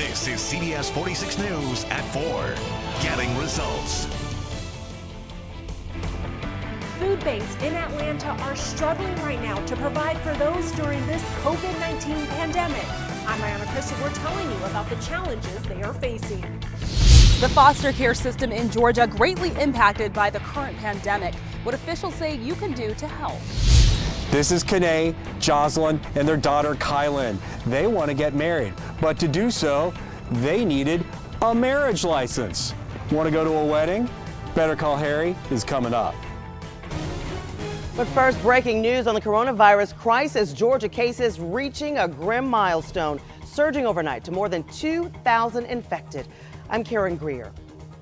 This is CBS 46 News at 4. Getting results. Food banks in Atlanta are struggling right now to provide for those during this COVID-19 pandemic. I'm Ayana Crystal. We're telling you about the challenges they are facing. The foster care system in Georgia greatly impacted by the current pandemic. What officials say you can do to help. This is Kanae, Jocelyn, and their daughter Kylan. They want to get married, but to do so, they needed a marriage license. Want to go to a wedding? Better Call Harry is coming up. But first, breaking news on the coronavirus crisis. Georgia cases reaching a grim milestone, surging overnight to more than 2,000 infected. I'm Karen Greer.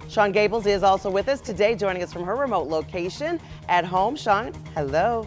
Sean Gables is also with us today, joining us from her remote location at home. Sean, hello.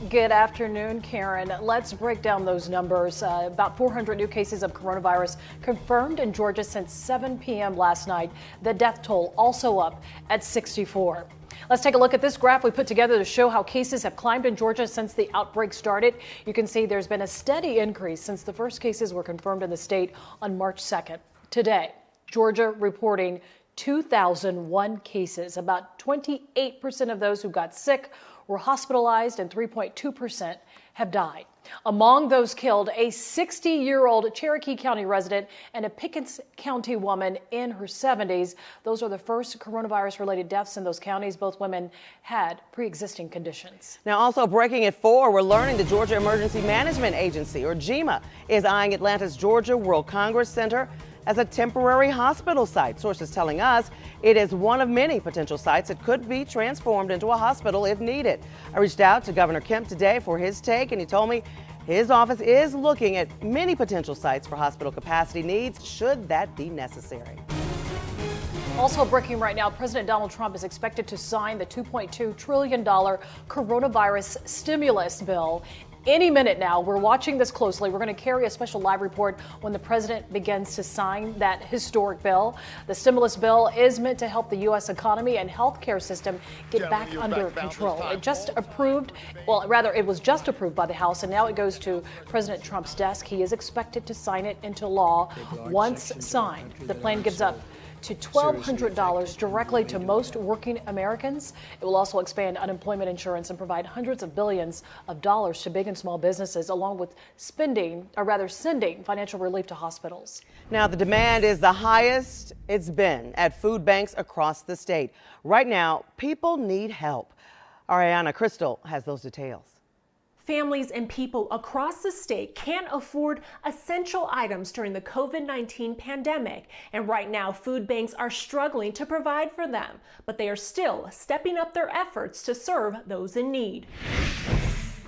Good afternoon, Karen. Let's break down those numbers. About 400 new cases of coronavirus confirmed in Georgia since 7 p.m. last night. The death toll also up at 64. Let's take a look at this graph we put together to show how cases have climbed in Georgia since the outbreak started. You can see there's been a steady increase since the first cases were confirmed in the state on March 2nd. Today, Georgia reporting 2,001 cases. About 28% of those who got sick were hospitalized and 3.2% have died. Among those killed, a 60-year-old Cherokee County resident and a Pickens County woman in her 70s. Those are the first coronavirus-related deaths in those counties. Both women had pre-existing conditions. Now, also breaking at 4, we're learning the Georgia Emergency Management Agency, or GEMA, is eyeing Atlanta's Georgia World Congress Center as a temporary hospital site. Sources telling us it is one of many potential sites that could be transformed into a hospital if needed. I reached out to Governor Kemp today for his take, and he told me his office is looking at many potential sites for hospital capacity needs should that be necessary. Also breaking right now, President Donald Trump is expected to sign the $2.2 trillion coronavirus stimulus bill. Any minute now. We're watching this closely. We're going to carry a special live report when the president begins to sign that historic bill. The stimulus bill is meant to help the U.S. economy and healthcare system get back under control. It just approved, well, rather, it was just approved by the House, and now it goes to President Trump's desk. He is expected to sign it into law. Once signed, the plan gives up to $1,200 directly to most working Americans. It will also expand unemployment insurance and provide hundreds of billions of dollars to big and small businesses, along with sending financial relief to hospitals. Now, the demand is the highest it's been at food banks across the state. Right now, people need help. Ariana Crystal has those details. Families and people across the state can't afford essential items during the COVID-19 pandemic. And right now, food banks are struggling to provide for them, but they are still stepping up their efforts to serve those in need.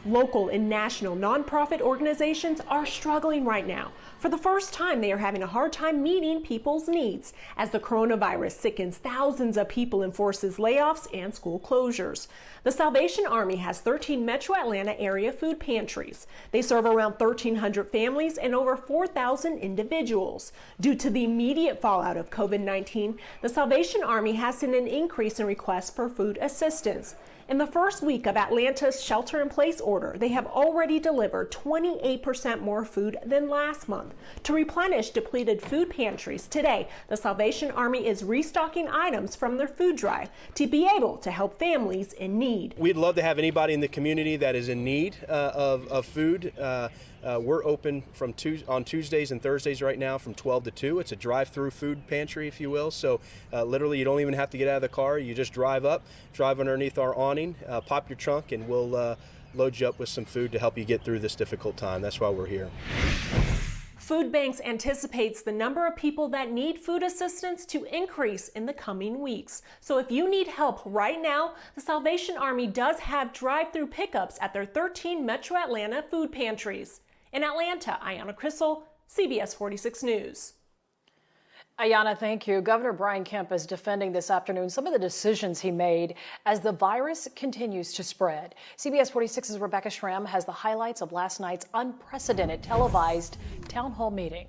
Local and national nonprofit organizations are struggling right now. For the first time, they are having a hard time meeting people's needs as the coronavirus sickens thousands of people and forces layoffs and school closures. The Salvation Army has 13 Metro Atlanta area food pantries. They serve around 1,300 families and over 4,000 individuals. Due to the immediate fallout of COVID-19, the Salvation Army has seen an increase in requests for food assistance. In the first week of Atlanta's shelter-in-place order, they have already delivered 28% more food than last month. To replenish depleted food pantries today, the Salvation Army is restocking items from their food drive to be able to help families in need. We'd love to have anybody in the community that is in need of food. We're open on Tuesdays and Thursdays right now from 12 to 2. It's a drive-through food pantry, if you will. So literally, you don't even have to get out of the car. You just drive up, drive underneath our awning, pop your trunk, and we'll load you up with some food to help you get through this difficult time. That's why we're here. Food Banks anticipates the number of people that need food assistance to increase in the coming weeks. So if you need help right now, the Salvation Army does have drive-through pickups at their 13 Metro Atlanta food pantries. In Atlanta, Ayana Crystal, CBS 46 News. Ayana, thank you. Governor Brian Kemp is defending this afternoon some of the decisions he made as the virus continues to spread. CBS 46's Rebecca Schramm has the highlights of last night's unprecedented televised town hall meeting.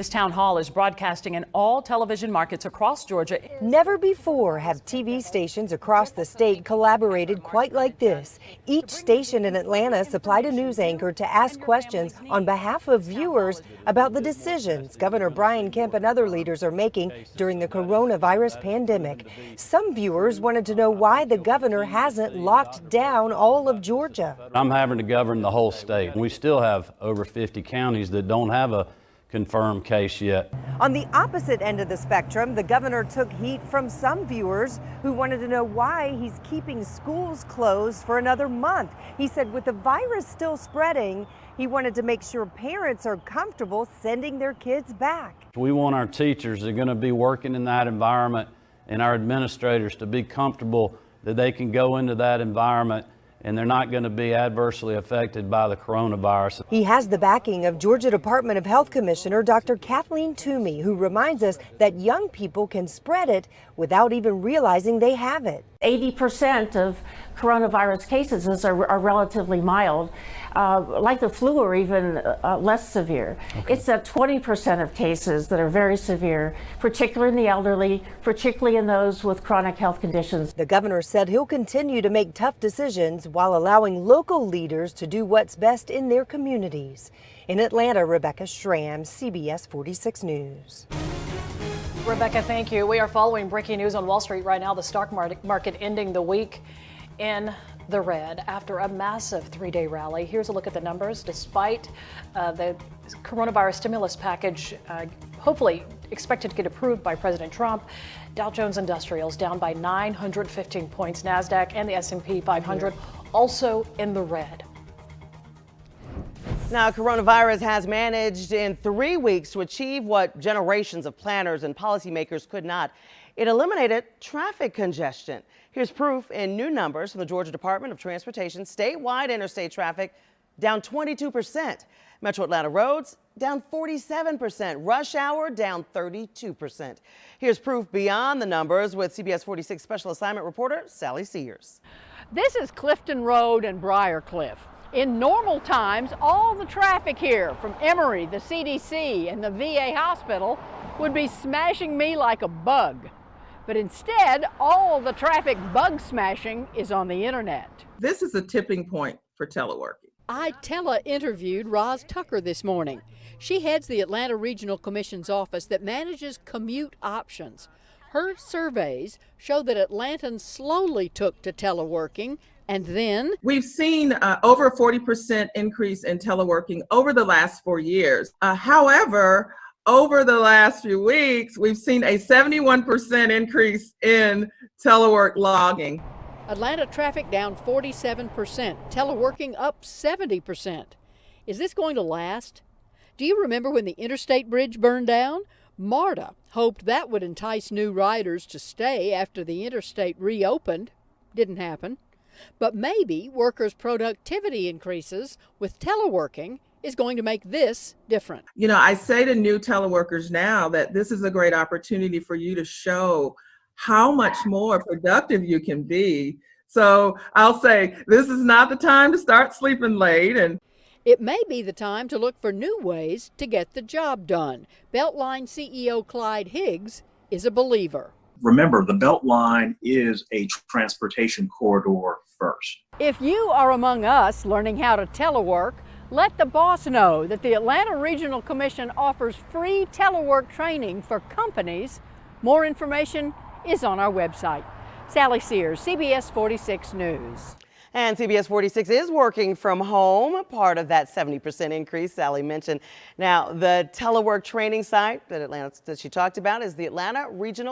This town hall is broadcasting in all television markets across Georgia. Never before have TV stations across the state collaborated quite like this. Each station in Atlanta supplied a news anchor to ask questions on behalf of viewers about the decisions Governor Brian Kemp and other leaders are making during the coronavirus pandemic. Some viewers wanted to know why the governor hasn't locked down all of Georgia. I'm having to govern the whole state. We still have over 50 counties that don't have a confirmed case yet. On the opposite end of the spectrum, the governor took heat from some viewers who wanted to know why he's keeping schools closed for another month. He said with the virus still spreading, he wanted to make sure parents are comfortable sending their kids back. We want our teachers that are going to be working in that environment and our administrators to be comfortable that they can go into that environment and they're not going to be adversely affected by the coronavirus. He has the backing of Georgia Department of Health Commissioner Dr. Kathleen Toomey, who reminds us that young people can spread it without even realizing they have it. 80% of coronavirus cases are relatively mild, like the flu, or even less severe. Okay. It's at 20% of cases that are very severe, particularly in the elderly, particularly in those with chronic health conditions. The governor said he'll continue to make tough decisions while allowing local leaders to do what's best in their communities. In Atlanta, Rebecca Schramm, CBS 46 News. Rebecca, thank you. We are following breaking news on Wall Street right now. The stock market ending the week in the red after a massive three-day rally. Here's a look at the numbers. Despite the coronavirus stimulus package hopefully expected to get approved by President Trump, Dow Jones Industrials down by 915 points. NASDAQ and the S&P 500 also in the red. Now, coronavirus has managed in 3 weeks to achieve what generations of planners and policymakers could not. It eliminated traffic congestion. Here's proof in new numbers from the Georgia Department of Transportation. Statewide interstate traffic down 22%. Metro Atlanta roads down 47%. Rush hour down 32%. Here's proof beyond the numbers with CBS 46 special assignment reporter Sally Sears. This is Clifton Road and Briarcliff. In normal times, all the traffic here from Emory, the CDC, and the VA hospital would be smashing me like a bug. But instead, all the traffic bug smashing is on the internet. This is a tipping point for teleworking. I tele-interviewed Roz Tucker this morning. She heads the Atlanta Regional Commission's office that manages commute options. Her surveys show that Atlantans slowly took to teleworking, and then we've seen over a 40% increase in teleworking over the last 4 years. However, over the last few weeks, we've seen a 71% increase in telework logging. Atlanta traffic down 47%, teleworking up 70%. Is this going to last? Do you remember when the interstate bridge burned down? MARTA hoped that would entice new riders to stay after the interstate reopened. Didn't happen. But maybe workers' productivity increases with teleworking is going to make this different. You know, I say to new teleworkers now that this is a great opportunity for you to show how much more productive you can be. So I'll say this is not the time to start sleeping late. And it may be the time to look for new ways to get the job done. Beltline CEO Clyde Higgs is a believer. Remember, the Beltline is a transportation corridor first. If you are among us learning how to telework, let the boss know that the Atlanta Regional Commission offers free telework training for companies. More information is on our website. Sally Sears, CBS 46 News. And CBS 46 is working from home, part of that 70% increase Sally mentioned. Now, the telework training site that she talked about is the Atlanta Regional